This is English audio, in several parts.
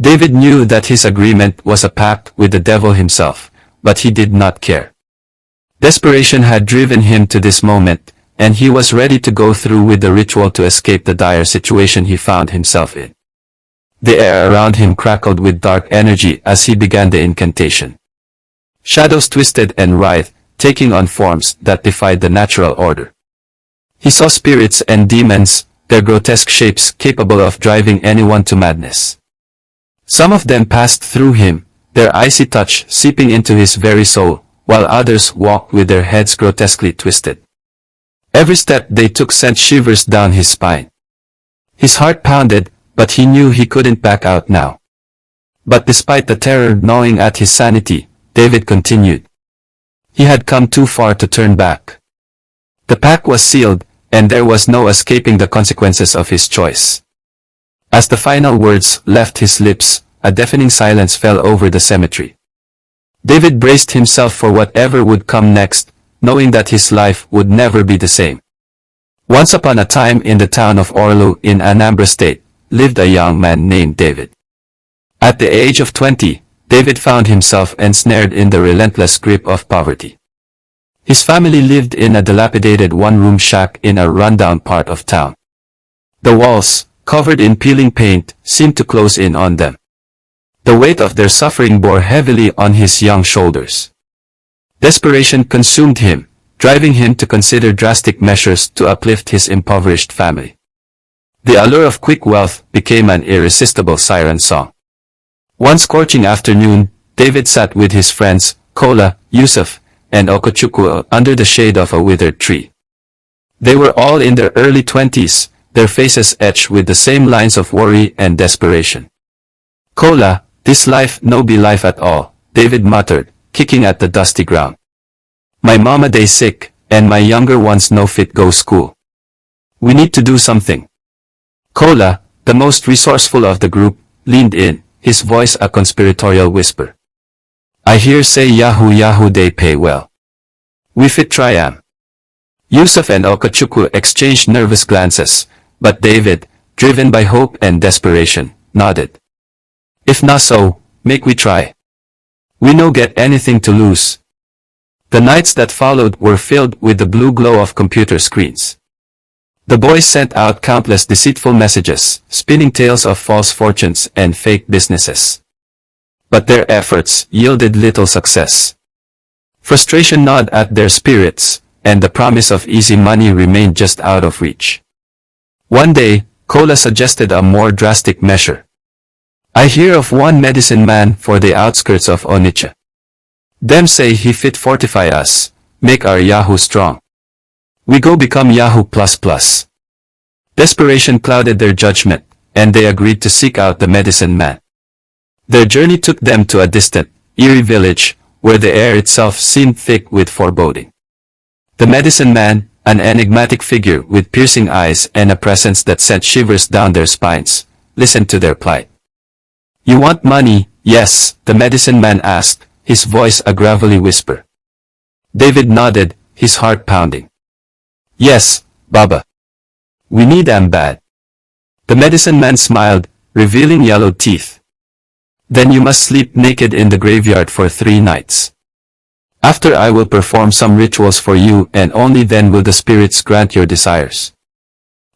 David knew that his agreement was a pact with the devil himself, but he did not care. Desperation had driven him to this moment, and he was ready to go through with the ritual to escape the dire situation he found himself in. The air around him crackled with dark energy as he began the incantation. Shadows twisted and writhed, taking on forms that defied the natural order. He saw spirits and demons, their grotesque shapes capable of driving anyone to madness. Some of them passed through him, their icy touch seeping into his very soul, while others walked with their heads grotesquely twisted. Every step they took sent shivers down his spine. His heart pounded, but he knew he couldn't back out now. But despite the terror gnawing at his sanity, David continued. He had come too far to turn back. The pact was sealed, and there was no escaping the consequences of his choice. As the final words left his lips, a deafening silence fell over the cemetery. David braced himself for whatever would come next, knowing that his life would never be the same. Once upon a time in the town of Orlu in Anambra State, lived a young man named David. At the age of 20, David found himself ensnared in the relentless grip of poverty. His family lived in a dilapidated one-room shack in a rundown part of town. The walls, covered in peeling paint, seemed to close in on them. The weight of their suffering bore heavily on his young shoulders. Desperation consumed him, driving him to consider drastic measures to uplift his impoverished family. The allure of quick wealth became an irresistible siren song. One scorching afternoon, David sat with his friends, Kola, Yusuf, and Okachukwu under the shade of a withered tree. They were all in their early 20s, their faces etched with the same lines of worry and desperation. Kola, this life no be life at all, David muttered, kicking at the dusty ground. My mama dey sick, and my younger ones no fit go school. We need to do something. Kola, the most resourceful of the group, leaned in, his voice a conspiratorial whisper. I hear say Yahoo they pay well. We fit try am. Yusuf and Okachukwu exchanged nervous glances, but David, driven by hope and desperation, nodded. If not so, make we try. We no get anything to lose. The nights that followed were filled with the blue glow of computer screens. The boys sent out countless deceitful messages, spinning tales of false fortunes and fake businesses. But their efforts yielded little success. Frustration gnawed at their spirits, and the promise of easy money remained just out of reach. One day, Kola suggested a more drastic measure. I hear of one medicine man for the outskirts of Onitsha. Them say he fit fortify us, make our Yahoo strong. We go become Yahoo++. Desperation clouded their judgment, and they agreed to seek out the medicine man. Their journey took them to a distant, eerie village, where the air itself seemed thick with foreboding. The medicine man, an enigmatic figure with piercing eyes and a presence that sent shivers down their spines, listened to their plight. You want money, yes, the medicine man asked, his voice a gravelly whisper. David nodded, his heart pounding. Yes, Baba. We need them bad. The medicine man smiled, revealing yellow teeth. Then you must sleep naked in the graveyard for 3 nights. After I will perform some rituals for you, and only then will the spirits grant your desires.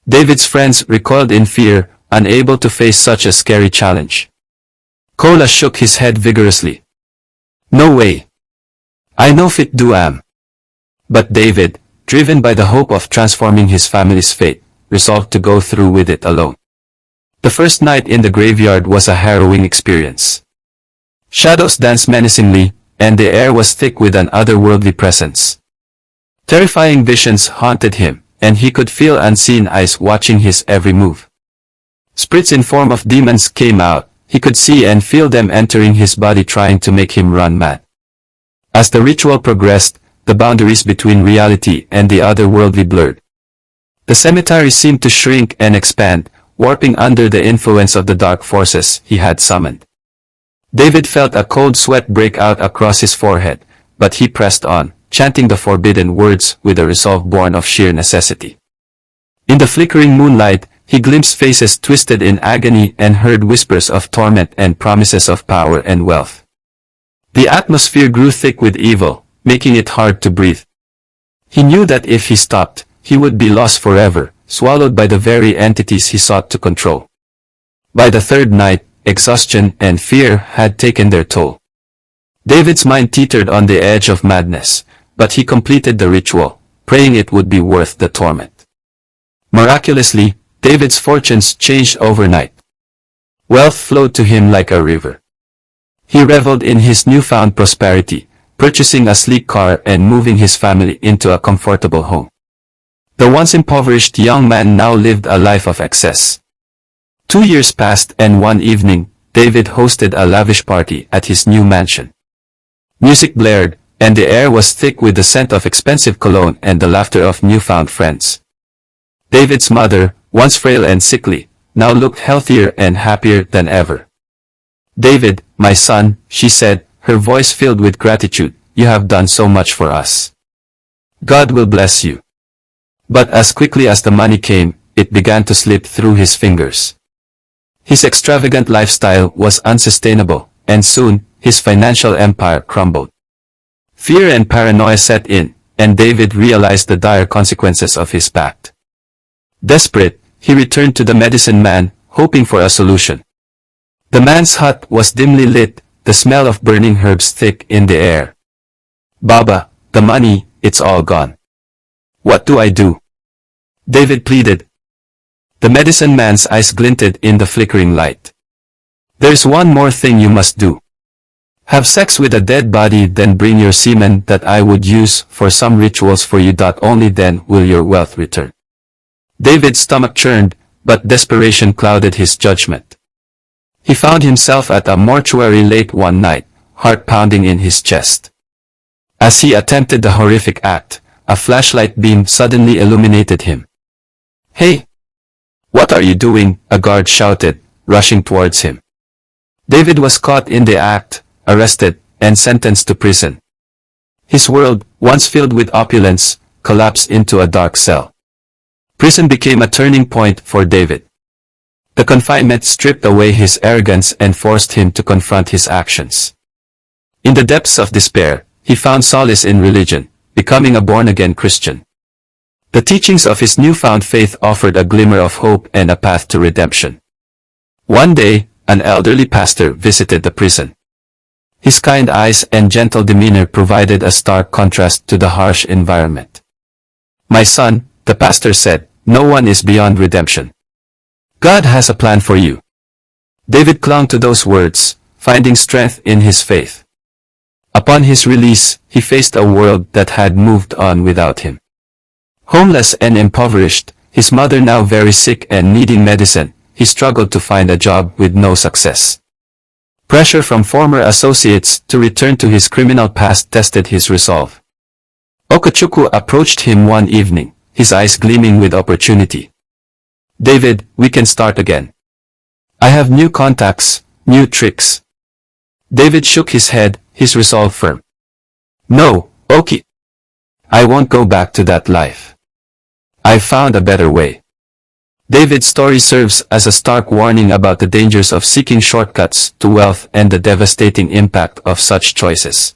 David's friends recoiled in fear, unable to face such a scary challenge. Kola shook his head vigorously. No way. I know fit do am. But David, driven by the hope of transforming his family's fate, resolved to go through with it alone. The first night in the graveyard was a harrowing experience. Shadows danced menacingly, and the air was thick with an otherworldly presence. Terrifying visions haunted him, and he could feel unseen eyes watching his every move. Spirits in form of demons came out. He could see and feel them entering his body, trying to make him run mad. As the ritual progressed, the boundaries between reality and the otherworldly blurred. The cemetery seemed to shrink and expand, warping under the influence of the dark forces he had summoned. David felt a cold sweat break out across his forehead, but he pressed on, chanting the forbidden words with a resolve born of sheer necessity. In the flickering moonlight, he glimpsed faces twisted in agony and heard whispers of torment and promises of power and wealth. The atmosphere grew thick with evil, making it hard to breathe. He knew that if he stopped, he would be lost forever, swallowed by the very entities he sought to control. By the third night, exhaustion and fear had taken their toll. David's mind teetered on the edge of madness, but he completed the ritual, praying it would be worth the torment. Miraculously, David's fortunes changed overnight. Wealth flowed to him like a river. He reveled in his newfound prosperity, purchasing a sleek car and moving his family into a comfortable home. The once impoverished young man now lived a life of excess. 2 years passed and one evening, David hosted a lavish party at his new mansion. Music blared, and the air was thick with the scent of expensive cologne and the laughter of newfound friends. David's mother, once frail and sickly, now looked healthier and happier than ever. "David, my son," she said, her voice filled with gratitude, "you have done so much for us. God will bless you." But as quickly as the money came, it began to slip through his fingers. His extravagant lifestyle was unsustainable, and soon, his financial empire crumbled. Fear and paranoia set in, and David realized the dire consequences of his pact. Desperate, he returned to the medicine man, hoping for a solution. The man's hut was dimly lit, the smell of burning herbs thick in the air. "Baba, the money, it's all gone. What do I do?" David pleaded. The medicine man's eyes glinted in the flickering light. "There's one more thing you must do. Have sex with a dead body, then bring your semen that I would use for some rituals for you. Only then will your wealth return." David's stomach churned, but desperation clouded his judgment. He found himself at a mortuary late one night, heart pounding in his chest. As he attempted the horrific act, a flashlight beam suddenly illuminated him. "Hey! What are you doing?" a guard shouted, rushing towards him. David was caught in the act, arrested, and sentenced to prison. His world, once filled with opulence, collapsed into a dark cell. Prison became a turning point for David. The confinement stripped away his arrogance and forced him to confront his actions. In the depths of despair, he found solace in religion, becoming a born-again Christian. The teachings of his newfound faith offered a glimmer of hope and a path to redemption. One day, an elderly pastor visited the prison. His kind eyes and gentle demeanor provided a stark contrast to the harsh environment. "My son," the pastor said, "no one is beyond redemption. God has a plan for you." David clung to those words, finding strength in his faith. Upon his release, he faced a world that had moved on without him. Homeless and impoverished, his mother now very sick and needing medicine, he struggled to find a job with no success. Pressure from former associates to return to his criminal past tested his resolve. Okachukwu approached him one evening, his eyes gleaming with opportunity. "David, we can start again. I have new contacts, new tricks." David shook his head, his resolve firm. "No, Oki. I won't go back to that life. I've found a better way." David's story serves as a stark warning about the dangers of seeking shortcuts to wealth and the devastating impact of such choices.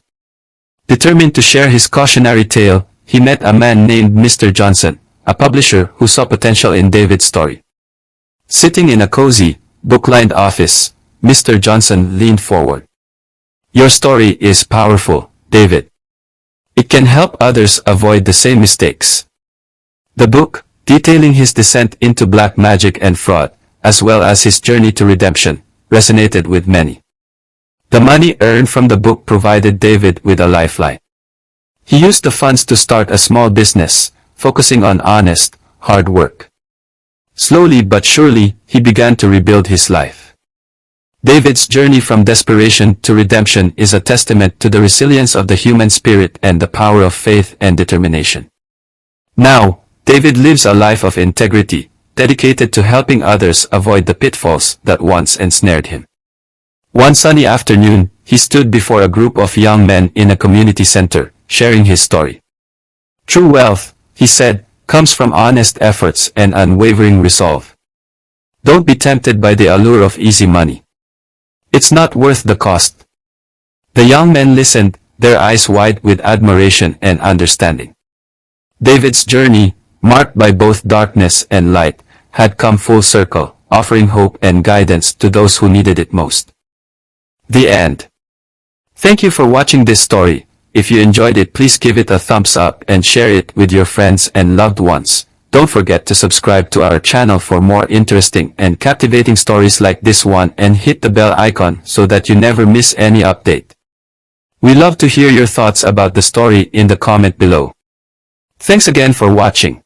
Determined to share his cautionary tale, he met a man named Mr. Johnson, a publisher who saw potential in David's story. Sitting in a cozy, book-lined office, Mr. Johnson leaned forward. "Your story is powerful, David. It can help others avoid the same mistakes." The book, detailing his descent into black magic and fraud, as well as his journey to redemption, resonated with many. The money earned from the book provided David with a lifeline. He used the funds to start a small business, focusing on honest, hard work. Slowly but surely, he began to rebuild his life. David's journey from desperation to redemption is a testament to the resilience of the human spirit and the power of faith and determination. Now, David lives a life of integrity, dedicated to helping others avoid the pitfalls that once ensnared him. One sunny afternoon, he stood before a group of young men in a community center, sharing his story. "True wealth," he said, "comes from honest efforts and unwavering resolve. Don't be tempted by the allure of easy money. It's not worth the cost. The young men listened, their eyes wide with admiration and understanding. David's journey, marked by both darkness and light, had come full circle, offering hope and guidance to those who needed it most. The end. Thank you for watching this story. If you enjoyed it, please give it a thumbs up and share it with your friends and loved ones. Don't forget to subscribe to our channel for more interesting and captivating stories like this one and hit the bell icon so that you never miss any update. We love to hear your thoughts about the story in the comment below. Thanks again for watching.